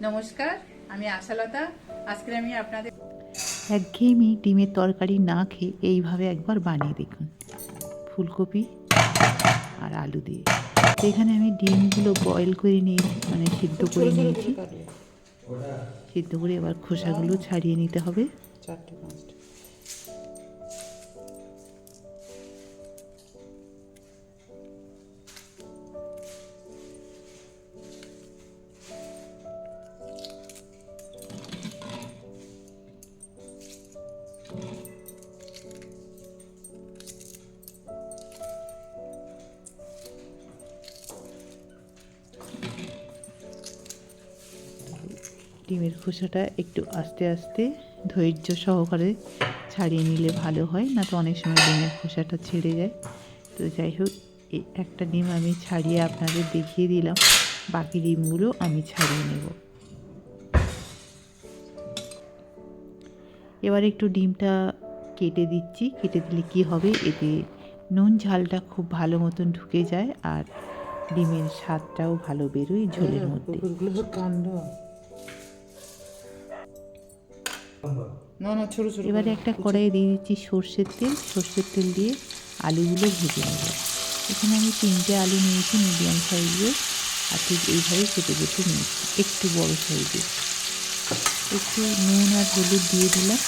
নমস্কার, আমি আশালতা। আজকে আমি আপনাদের একঘেয়েমি ডিমের তরকারি না খেয়ে এইভাবে একবার বানিয়ে দেখুন, ফুলকপি আর আলু দিয়ে। তো এখানে আমি ডিমগুলো বয়েল করে নিয়েছি, মানে সিদ্ধ করে নিয়েছি। সিদ্ধ করে এবার খোসাগুলো ছাড়িয়ে নিতে হবে। চারটে পাঁচটা ডিমের খোসাটা একটু আস্তে আস্তে ধৈর্য সহকারে ছাড়িয়ে নিলে ভালো হয়, না তো অনেক সময় ডিমের খোসাটা ছেড়ে যায়। তো যাই হোক, একটা ডিম আমি ছাড়িয়ে আপনাদের দেখিয়ে দিলাম, বাকি ডিমগুলো আমি ছাড়িয়ে নেব। এবার একটু ডিমটা কেটে দিচ্ছি। কেটে দিলে কি হবে, এতে নুন ঝালটা খুব ভালো মতন ঢুকে যায় আর ডিমের স্বাদটাও ভালো বেরোয় ঝোলের মধ্যে। কাণ্ড না না, ছোট ছোট এবারে একটা কড়াইয়ে দিয়ে দিচ্ছি সর্ষের তেল। সর্ষের তেল দিয়ে আলুগুলো ভেজে নেব। এখানে আমি 3টে আলু নিয়েছি মিডিয়াম সাইজের, আর ঠিক এইভাবে কেটে কেটে নিয়েছি একটু বড় সাইজের। একটু নুন আর হলুদ দিয়ে দিলাম,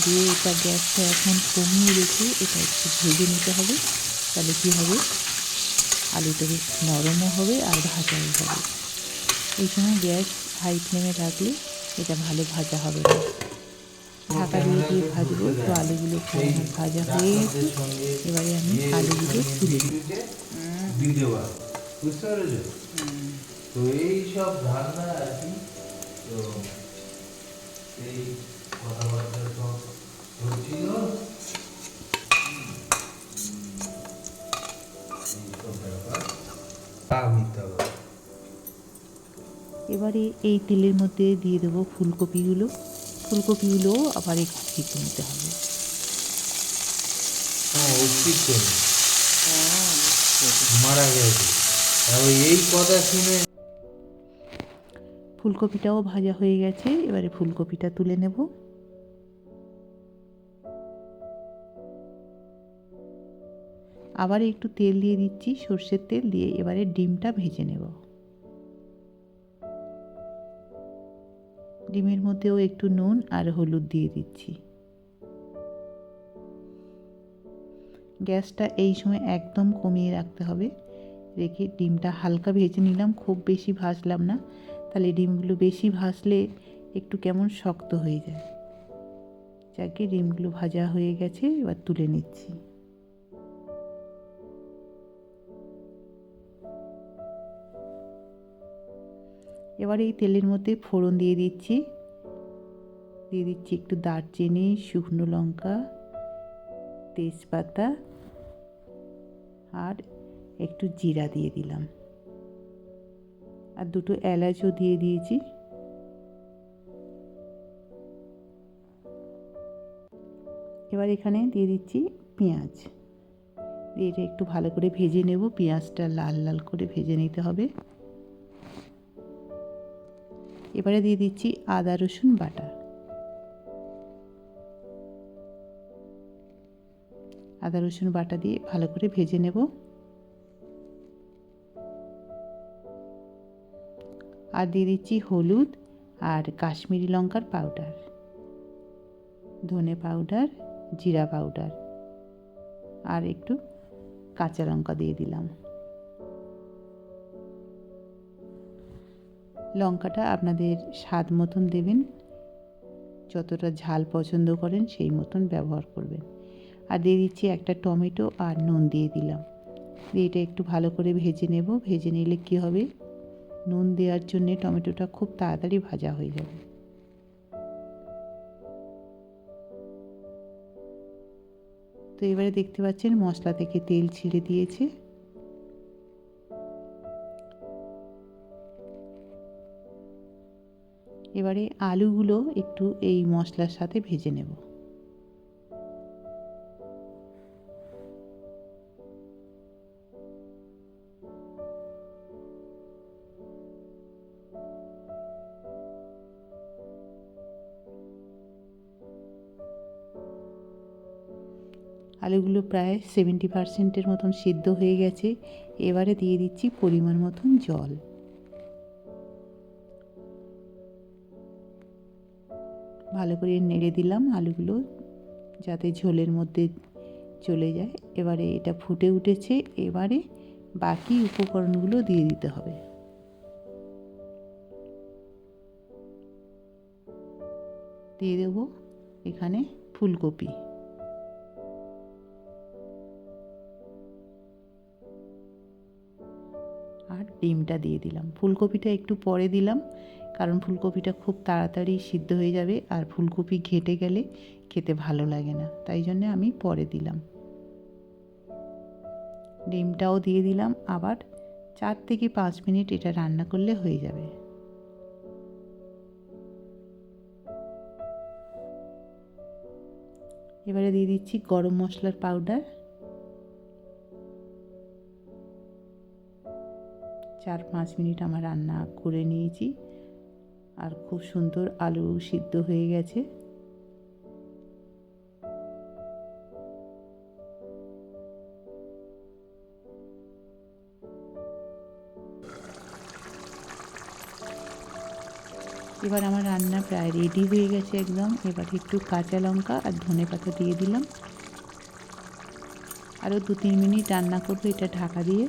দিয়ে এটা গ্যাসটা এখন কমিয়ে রেখে এটা একটু ভেজে নিতে হবে। তাহলে কী হবে, আলুটা বেশ নরমও হবে আর ভাজাও হবে। এই সময় গ্যাস হাই ফ্লেমে রাখলে এটা ভালো ভাজা হবে না। ঢাকা দিয়ে দিয়ে ভাজবো। তো আলুগুলো আমার ভাজা হয়ে গেছে। এবারে আমি আলুগুলো তুলে দিচ্ছি। বুঝতে পেরেছো? তো এই সব রান্না আর কি, তো এই কথাবার্তা সব হচ্ছিল, এইসব ব্যাপার মিথ্যা কথা। এবারে এই তেলের মধ্যে দিয়ে দেবো ফুলকপিগুলো। ফুলকপিগুলো আবার একটু ভেজে নিতে হবে। হ্যাঁ, অস্তিত্ব নেই, মারা গেছে। এই কথা শুনে ফুলকপিটাও ভাজা হয়ে গেছে। এবারে ফুলকপিটা তুলে নেব। আবার একটু তেল দিয়ে দিচ্ছি, সর্ষের তেল দিয়ে এবারে ডিমটা ভেজে নেব। ডিমের মধ্যেও একটু নুন আর হলুদ দিয়ে দিচ্ছি। গ্যাসটা এই সময় একদম কমিয়ে রাখতে হবে, রেখে ডিমটা হালকা ভেজে নিলাম, খুব বেশি ভাজলাম না, তাহলে ডিমগুলো বেশি ভাজলে একটু কেমন শক্ত হয়ে যায়। যাকে ডিমগুলো ভাজা হয়ে গেছে, এবার তুলে নিচ্ছি। এবার এই তেলের মধ্যে ফোড়ন দিয়ে দিচ্ছি। দিয়ে দিচ্ছি একটু দারচিনি, শুকনো লঙ্কা, তেজপাতা আর একটু জিরা দিয়ে দিলাম, আর দুটো এলাচও দিয়ে দিয়েছি। এবার এখানে দিয়ে দিচ্ছি পেঁয়াজ, দিয়ে এটা একটু ভালো করে ভেজে নেব। পেঁয়াজটা লাল লাল করে ভেজে নিতে হবে। এবারে দিয়ে দিচ্ছি আদা রসুন বাটা। আদা রসুন বাটা দিয়ে ভালো করে ভেজে নেব। আর দিয়ে দিচ্ছি হলুদ আর কাশ্মীরি লঙ্কার পাউডার, ধনে পাউডার, জিরা পাউডার, আর একটু কাঁচা লঙ্কা দিয়ে দিলাম। লঙ্কাটা আপনাদের স্বাদ মতন দেবেন, যতটা ঝাল পছন্দ করেন সেই মতন ব্যবহার করবেন। আর দিয়ে দিচ্ছি একটা টমেটো আর নুন দিয়ে দিলাম। দিয়ে এটা একটু ভালো করে ভেজে নেব। ভেজে নিলে কি হবে, নুন দেওয়ার জন্যে টমেটোটা খুব তাড়াতাড়ি ভাজা হয়ে যাবে। তো এবারে দেখতে পাচ্ছেন মশলা থেকে তেল ছেড়ে দিয়েছে। এবারে আলুগুলো একটু এই মশলার সাথে ভেজে নেব। আলুগুলো প্রায় 70%-এর মতন সিদ্ধ হয়ে গেছে। এবারে দিয়ে দিচ্ছি পরিমাণ মতন জল। ভালো করে নেড়ে দিলাম আলুগুলো যাতে ঝোলের মধ্যে চলে যায়। এবারে এটা ফুটে উঠেছে, এবারে বাকি উপকরণগুলো দিয়ে দিতে হবে। দিয়ে দেব এখানে ফুলকপি, আর ডিমটা দিয়ে দিলাম। ফুলকপিটা একটু পরে দিলাম কারণ ফুলকপিটা খুব তাড়াতাড়ি সিদ্ধ হয়ে যাবে, আর ফুলকপি ঘেটে গেলে খেতে ভালো লাগে না, তাই জন্য আমি পরে দিলাম। ডিমটাও দিয়ে দিলাম। আবার 4 থেকে 5 মিনিট এটা রান্না করলে হয়ে যাবে। এবারে দিয়ে দিচ্ছি গরম মশলার পাউডার। 4-5 মিনিট আমার রান্না করে নিয়েছি, আর খুব সুন্দর আলু সিদ্ধ হয়ে গেছে। এবার আমার রান্না প্রায় রেডি হয়ে গেছে একদম। এবার একটু কাঁচা লঙ্কা আর ধনেপাতা দিয়ে দিলাম। আরও 2-3 মিনিট রান্না করবো এটা ঢাকা দিয়ে।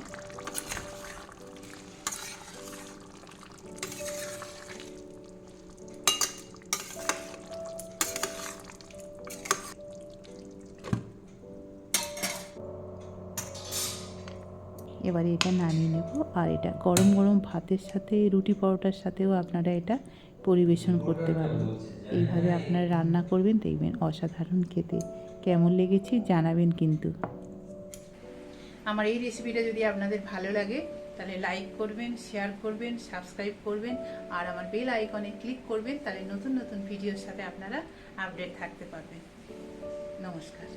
এবারে এটা নামিয়ে নেব, আর এটা গরম গরম ভাতের সাথে, রুটি পরোটার সাথেও আপনারা এটা পরিবেশন করতে পারেন। এইভাবে আপনারা রান্না করবেন, দেখবেন অসাধারণ খেতে। কেমন লেগেছে জানাবেন কিন্তু। আমার এই রেসিপিটা যদি আপনাদের ভালো লাগে তাহলে লাইক করবেন, শেয়ার করবেন, সাবস্ক্রাইব করবেন, আর আমার বেল আইকনে ক্লিক করবেন, তাহলে নতুন নতুন ভিডিওর সাথে আপনারা আপডেট থাকতে পারবেন। নমস্কার।